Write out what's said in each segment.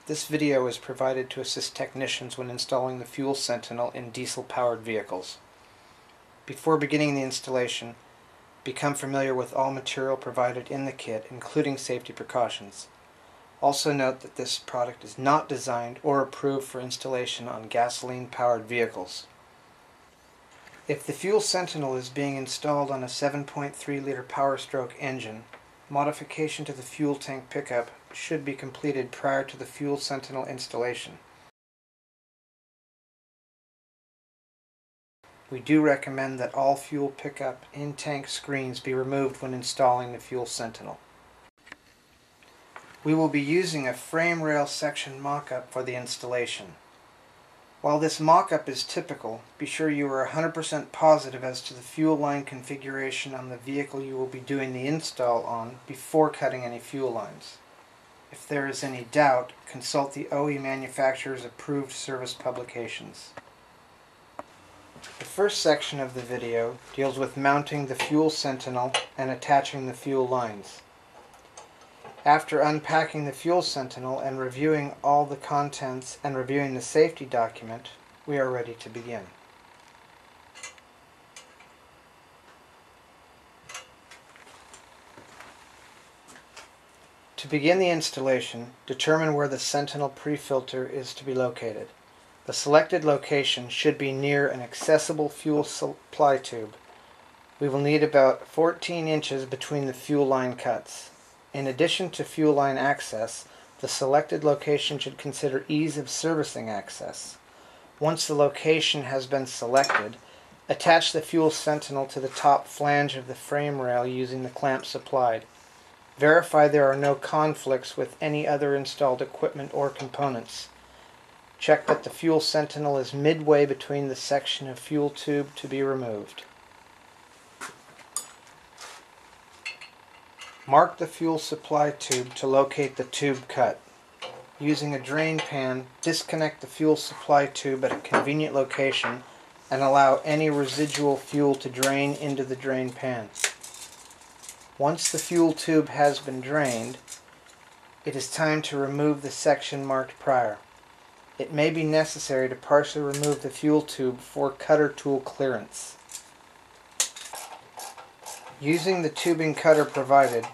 This video is provided to assist technicians when installing the Fuel Sentinel in diesel-powered vehicles. Before beginning the installation, become familiar with all material provided in the kit, including safety precautions. Also note that this product is not designed or approved for installation on gasoline-powered vehicles. If the Fuel Sentinel is being installed on a 7.3-liter Power Stroke engine, modification to the fuel tank pickup should be completed prior to the Fuel Sentinel installation. We do recommend that all fuel pickup in-tank screens be removed when installing the Fuel Sentinel. We will be using a frame rail section mock-up for the installation. While this mock-up is typical, be sure you are 100% positive as to the fuel line configuration on the vehicle you will be doing the install on before cutting any fuel lines. If there is any doubt, consult the OE manufacturer's approved service publications. The first section of the video deals with mounting the Fuel Sentinel and attaching the fuel lines. After unpacking the Fuel Sentinel and reviewing all the contents and reviewing the safety document, we are ready to begin. To begin the installation, determine where the Sentinel pre-filter is to be located. The selected location should be near an accessible fuel supply tube. We will need about 14 inches between the fuel line cuts. In addition to fuel line access, the selected location should consider ease of servicing access. Once the location has been selected, attach the Fuel Sentinel to the top flange of the frame rail using the clamp supplied. Verify there are no conflicts with any other installed equipment or components. Check that the Fuel Sentinel is midway between the section of fuel tube to be removed. Mark the fuel supply tube to locate the tube cut. Using a drain pan, disconnect the fuel supply tube at a convenient location and allow any residual fuel to drain into the drain pan. Once the fuel tube has been drained, it is time to remove the section marked prior. It may be necessary to partially remove the fuel tube for cutter tool clearance. Using the tubing cutter provided,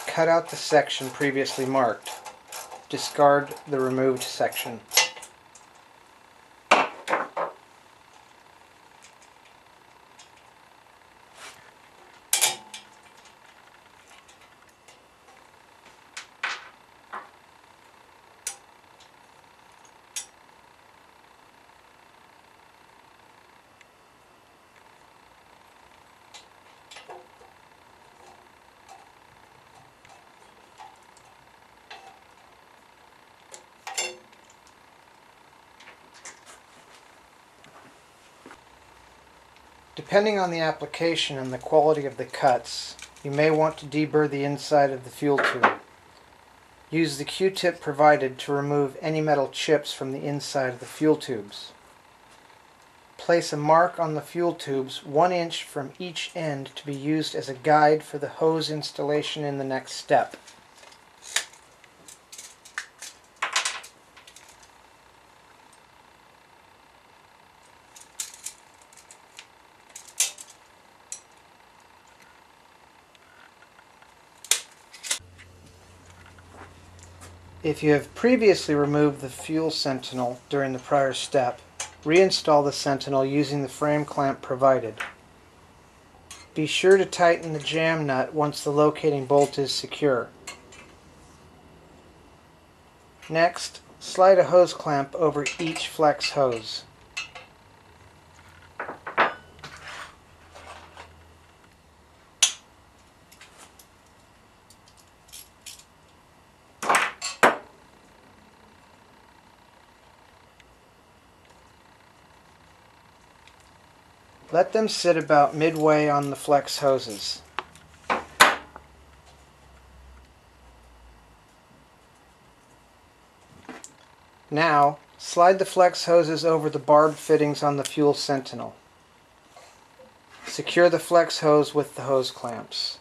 cut out the section previously marked. Discard the removed section. Depending on the application and the quality of the cuts, you may want to deburr the inside of the fuel tube. Use the Q-tip provided to remove any metal chips from the inside of the fuel tubes. Place a mark on the fuel tubes 1 inch from each end to be used as a guide for the hose installation in the next step. If you have previously removed the Fuel Sentinel during the prior step, reinstall the Sentinel using the frame clamp provided. Be sure to tighten the jam nut once the locating bolt is secure. Next, slide a hose clamp over each flex hose. Let them sit about midway on the flex hoses. Now, slide the flex hoses over the barbed fittings on the Fuel Sentinel. Secure the flex hose with the hose clamps.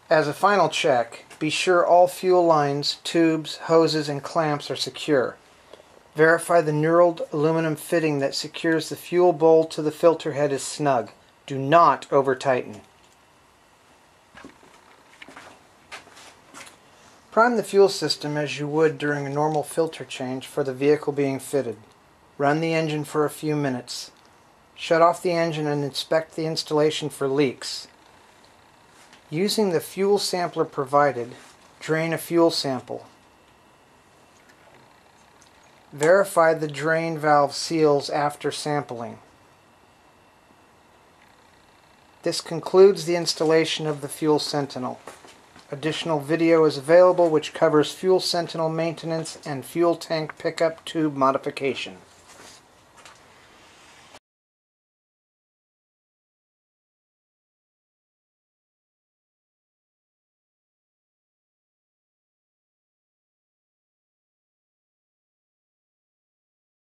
As a final check, be sure all fuel lines, tubes, hoses, and clamps are secure. Verify the knurled aluminum fitting that secures the fuel bowl to the filter head is snug. Do not over-tighten. Prime the fuel system as you would during a normal filter change for the vehicle being fitted. Run the engine for a few minutes. Shut off the engine and inspect the installation for leaks. Using the fuel sampler provided, drain a fuel sample. Verify the drain valve seals after sampling. This concludes the installation of the Fuel Sentinel. Additional video is available which covers Fuel Sentinel maintenance and fuel tank pickup tube modification.